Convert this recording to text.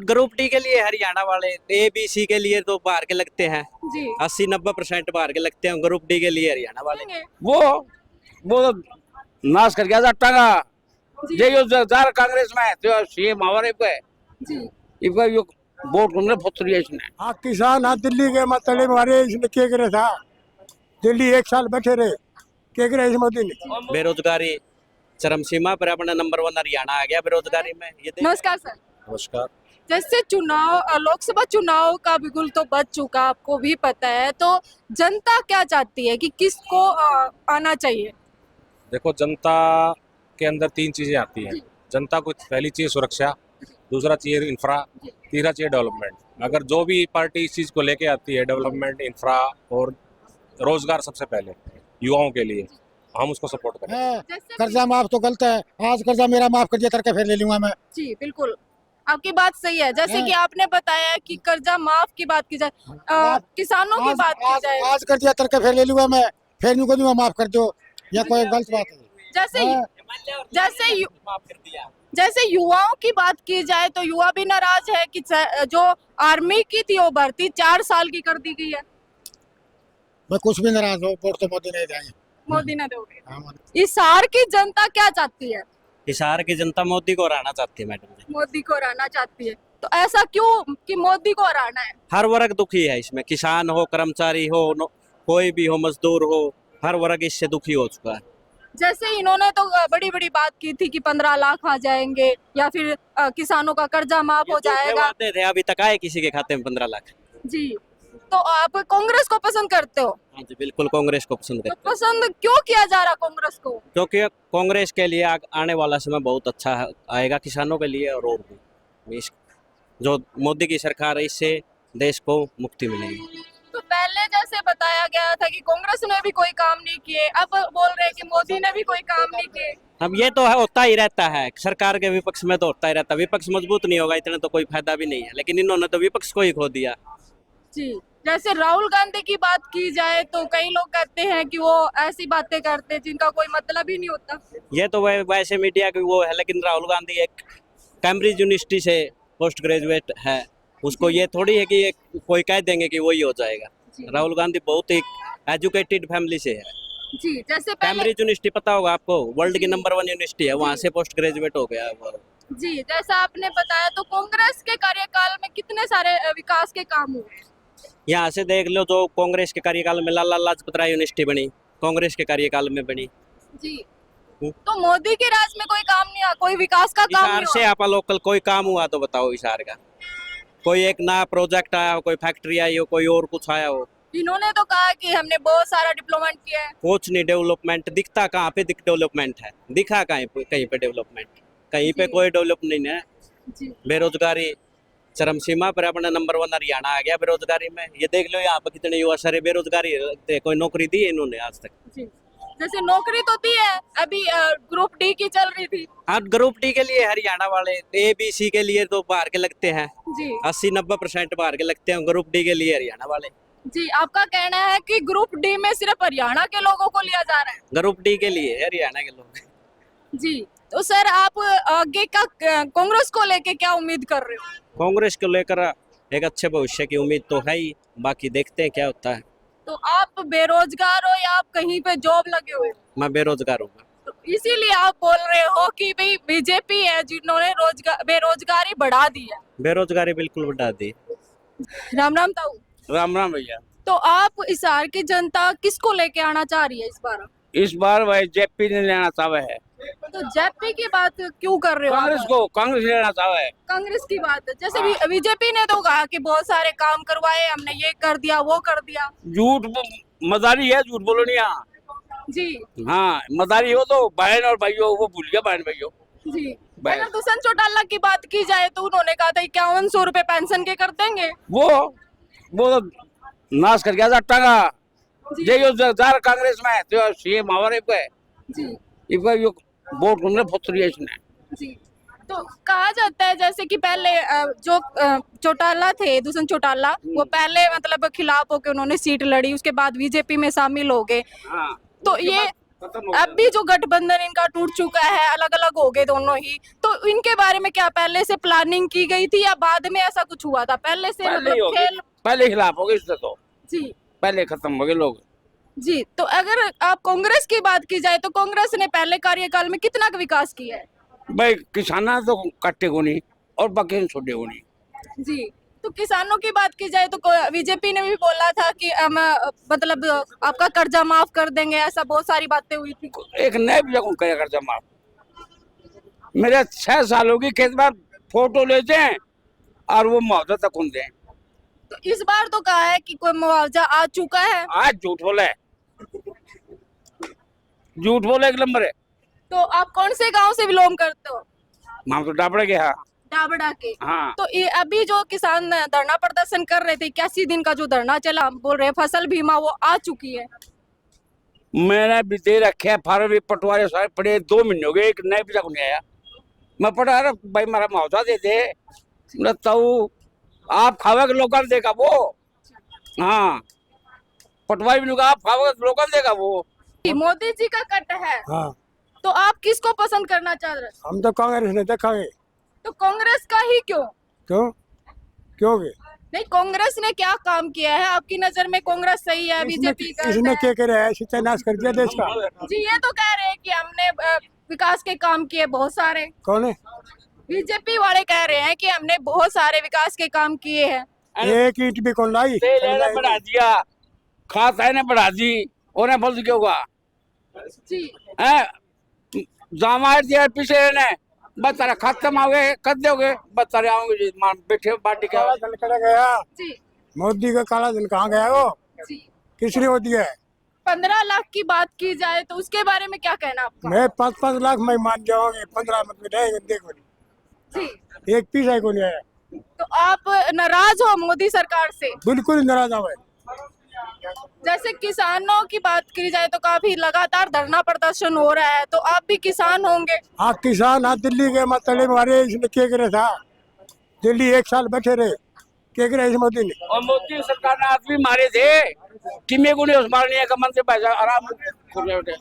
Group D के लिए हरियाणा वाले, ए बी सी के लिए तो बाहर के लगते हैं जी 80-90% बाहर के लगते हैं। ग्रुप डी के लिए हरियाणा वाले। देंगे। वो तो नाश कर गया जट्टा का जी जे यो जार कांग्रेस में तो सीएम हमारे पे जी इनको यो वोट हमने फुतरी इसने हाँ किसान हाँ दिल्ली के मतले मारे इसने क्या करे था। दिल्ली 1 साल बैठे रहे, क्या करे इस मोदी ने। बेरोजगारी चरम सीमा पर, अपना नंबर 1 हरियाणा आ गया बेरोजगारी में। ये नमस्कार सर। नमस्कार। जैसे चुनाव लोकसभा चुनाव का बिगुल तो बच चुका, आपको भी पता है, तो जनता क्या चाहती है कि किसको आना चाहिए? देखो, जनता के अंदर 3 चीजें आती हैं। जनता को पहली चीज सुरक्षा, दूसरा चाहिए इंफ्रा, तीसरा चाहिए डेवलपमेंट। अगर जो भी पार्टी इस चीज को लेके आती है, डेवलपमेंट, इंफ्रा और रोजगार, सबसे पहले युवाओं के लिए, हम उसको सपोर्ट करें। जैसे कर्जा माफ तो गलत है, आज कर्जा मेरा माफ कर दिया करके फिर ले लूंगा मैं। जी बिल्कुल, आपकी बात सही है। जैसे कि आपने बताया कि कर्जा माफ की बात की जाए, किसानों की बात की जाए, आज कर दिया करके फिर ले लूंगा मैं, फिर नहीं को दूंगा माफ कर दो, या कोई गलत बात है। जैसे जैसे युवाओं की बात की जाए तो युवा भी नाराज है कि जो आर्मी की थी वो भर्ती 4 साल की कर दी गई है। मैं कुछ भी नाराज हूँ, वोट तो मोदी नहीं देंगे। मोदी ने दोगे। हिसार की जनता क्या चाहती है? हिसार की जनता मोदी को हराना चाहती है मैडम जी। मोदी को हराना चाहती है, तो ऐसा क्यों कि मोदी को हराना है? हर वर्ग दुखी है इसमें, किसान हो, कर्मचारी हो, कोई भी हो, मजदूर हो, हर वर्ग इससे दुखी हो चुका है। जैसे इन्होंने तो बड़ी बड़ी बात की थी कि 15 लाख आ जाएंगे या फिर किसानों का कर्जा माफ हो जाएगा। वादे थे, अभी तक आए किसी के खाते में 15 लाख? जी, तो आप कांग्रेस को पसंद करते हो? हाँ जी, बिल्कुल कांग्रेस को पसंद तो करते हैं। पसंद क्यों किया जा रहा कांग्रेस को? क्योंकि कांग्रेस के लिए आने वाला समय बहुत अच्छा आएगा किसानों के लिए, और भी जो मोदी की सरकार है, इससे देश को मुक्ति मिलेगी। तो पहले जैसे बताया गया था कि कांग्रेस ने भी कोई काम नहीं किए, अब बोल रहे हैं कि मोदी ने भी कोई काम नहीं किए। अब ये तो है, होता ही रहता है, सरकार के विपक्ष में तो होता ही रहता है। विपक्ष मजबूत नहीं होगा इतना तो कोई फायदा भी नहीं है, लेकिन इन्होंने तो विपक्ष को ही खो दिया। जी, जैसे राहुल गांधी की बात की जाए तो कई लोग कहते हैं कि वो ऐसी बातें करते हैं जिनका कोई मतलब ही नहीं होता। ये तो वैसे मीडिया की वो है, लेकिन राहुल गांधी एक कैम्ब्रिज यूनिवर्सिटी से पोस्ट ग्रेजुएट है, उसको ये थोड़ी है कि ये कोई कह देंगे कि वही हो जाएगा। राहुल गांधी बहुत ही एजुकेटेड फैमिली से है। जी, जैसे पहले कैम्ब्रिज यूनिवर्सिटी पता होगा आपको, वर्ल्ड की नंबर 1 यूनिवर्सिटी है, वहाँ से पोस्ट ग्रेजुएट हो गया है वो। जी, जैसा आपने बताया, तो कांग्रेस के कार्यकाल में कितने सारे विकास के काम हुए? यहाँ से देख लो, जो कांग्रेस के कार्यकाल में लाला लाजपत राय यूनिवर्सिटी बनी, कांग्रेस के कार्यकाल में बनी। जी, तो मोदी के राज में कोई काम नहीं हुआ, कोई विकास का काम हिसार नहीं से हुआ? आपा लोकल कोई काम हुआ तो बताओ हिसार का? कोई एक नया प्रोजेक्ट आया हो, कोई फैक्ट्री आई हो, कोई और कुछ आया हो? इन्होंने तो कहा कि हमने बहुत सारा डिप्लोमेंट किया है। कुछ नहीं डेवलपमेंट दिखता, कहाँ पे डेवलपमेंट है? दिखा कहीं पे डेवलपमेंट? कहीं पे जी। कोई डेवलप नहीं है। जी बेरोजगारी चरम सीमा पर, अपना नंबर 1 हरियाणा आ गया बेरोजगारी में। ये देख लो यहाँ पे कितने युवा सारे बेरोजगारी लगते, कोई नौकरी दी है इन्होंने आज तक? जी, जैसे नौकरी तो दी है, अभी ग्रुप डी की चल रही थी। हाँ, ग्रुप डी के लिए हरियाणा वाले, ए बी सी के लिए तो बाहर के लगते हैं जी 80-90% बाहर के लगते हैं। ग्रुप डी के लिए हरियाणा वाले। जी, आपका कहना है कि ग्रुप डी में सिर्फ हरियाणा के लोगों को लिया जा रहा है? ग्रुप डी के लिए हरियाणा के लोग। जी, तो सर आप आगे का कांग्रेस को लेके क्या उम्मीद कर रहे हो? कांग्रेस को लेकर एक अच्छे भविष्य की उम्मीद तो है ही, बाकी देखते हैं क्या होता है। तो आप बेरोजगार हो या आप कहीं पे जॉब लगे हुए हो? मैं बेरोजगार हूँ। तो इसीलिए आप बोल रहे हो कि भाई बीजेपी है जिन्होंने बेरोजगारी बढ़ा दी है? बेरोजगारी बिल्कुल बढ़ा दी। राम राम ताऊ। राम राम भैया। तो आप हिसार की जनता किसको लेके आना चाह रही है इस बार? इस बार भाई जेपी ने लेना चाहे है, तो जेपी की बात क्यों कर रहे हो आप? कांग्रेस लेना चाहे है। कांग्रेस की बात है, जैसे बीजेपी ने तो कहा कि बहुत सारे काम करवाए हमने, ये कर दिया वो कर दिया। झूठ मजारी है, झूठ बोलो नहीं यहाँ। जी हाँ, मदारी हो तो बहन और भाइयों, वो भूल गया बहन भाइयों। जी, बस। अगर दुष्यंत चौटाला की बात की जाए तो उन्होंने कहा था 5100 रुपए पेंशन के कर देंगे। वो तो नाश कर गया जट्टा का जी जे यो जार कांग्रेस में तो सीएम हमारे पे जी इनको यो वोट हमने फुतरी इसने। जी, तो कहा जाता है जैसे कि पहले जो चौटाला थे, दुष्यंत चौटाला, वो पहले मतलब खिलाफ होके उन्होंने सीट लड़ी, उसके बाद बीजेपी में शामिल हो गए। हाँ, तो ये अब भी जो गठबंधन इनका टूट चुका है, अलग अलग हो गए दोनों ही, तो इनके बारे में क्या पहले से प्लानिंग की गई थी या बाद में ऐसा कुछ हुआ था? पहले से पहले ही हो मतलब गए। खेल। पहले खिलाफ हो गए इससे तो, जी पहले खत्म हो गए लोग। जी। तो अगर आप कांग्रेस की बात की जाए तो कांग्रेस ने पहले कार्यकाल में कितना विकास किया है? भाई किसाना तो काटे को नहीं और बाकी छोटे को नहीं। जी। तो किसानों की बात की जाए तो बीजेपी ने भी बोला था कि हम मतलब आपका कर्जा माफ कर देंगे, ऐसा बहुत सारी बातें हुई थी। एक नए जगह करे कर्जा माफ। मेरे 6 सालों की खेत में फोटो लेते हैं और वो मुआवजा तक उनते हैं। तो इस बार तो कहा है कि कोई मुआवजा आ चुका है। आज झूठ बोला है, झूठ बोला एक नंबर है। तो आप कौन से गांव से बिलोंग करते हो? हम तो डाबड़े के। हाँ डाबड़ा के। हाँ। तो ये अभी जो किसान धरना प्रदर्शन कर रहे थे, 81 दिन का जो धरना चला, बोल रहे हैं फसल बीमा वो आ चुकी है। मैंने भी दे रखे है फार्म भी, पटवारे सारे पड़े 2 महीने हो गए, एक नए पैसा को नहीं आया। मैं पटा रहा भाई मेरा मुआवजा दे दे, तो आप खावे के लोकल देगा वो। हाँ पटवारी भी आप खावे के लोकल देगा वो। मोदी जी का कट है, हाँ तो आप किसको पसंद करना चाह रहे हैं? हम तो कांग्रेस ने देखावे। तो कांग्रेस का ही क्यों? क्यों के नहीं, कांग्रेस ने क्या काम किया है आपकी नजर में? कांग्रेस सही है, बीजेपी का इसने क्या करे है? सत्यानाश कर दिया देश का। जी। ये तो कह रहे हैं कि हमने विकास के काम किए बहुत सारे। कौन है? बीजेपी वाले कह रहे हैं कि हमने बहुत सारे विकास के काम किए हैं। एक ईंट भी कौन लाई? तेल ने बढ़ा दिया, खाद ने बढ़ा दी, और बोल क्यों होगा? जी जामा दिया पीछे ने बस तारा खत्म आओगे कर दोगे, बस तारे आओगे जी बैठे बाटी का। काला धन कहाँ गया? जी मोदी का काला धन कहाँ गया वो? जी। किसने वो दिया है? 15 लाख की बात की जाए तो उसके बारे में क्या कहना आपका? मैं 5-5 लाख में मान जाऊंगी, 15 मत रहेगा देखो। जी। एक पैसा को नहीं आया। तो आप नाराज हो मोदी सरकार से? बिल्कुल नाराज हुआ। जैसे किसानों की बात की जाए तो काफी लगातार धरना प्रदर्शन हो रहा है, तो आप भी किसान होंगे। हाँ किसान, हाँ दिल्ली के मतले मारे इसने क्या करे था? दिल्ली 1 साल बैठे रहे, क्या करे इस मोदी ने? और मोदी सरकार ने आदमी मारे थे कि मेरे को नहीं उस मारने का मन से पैसा आराम खुले बैठे।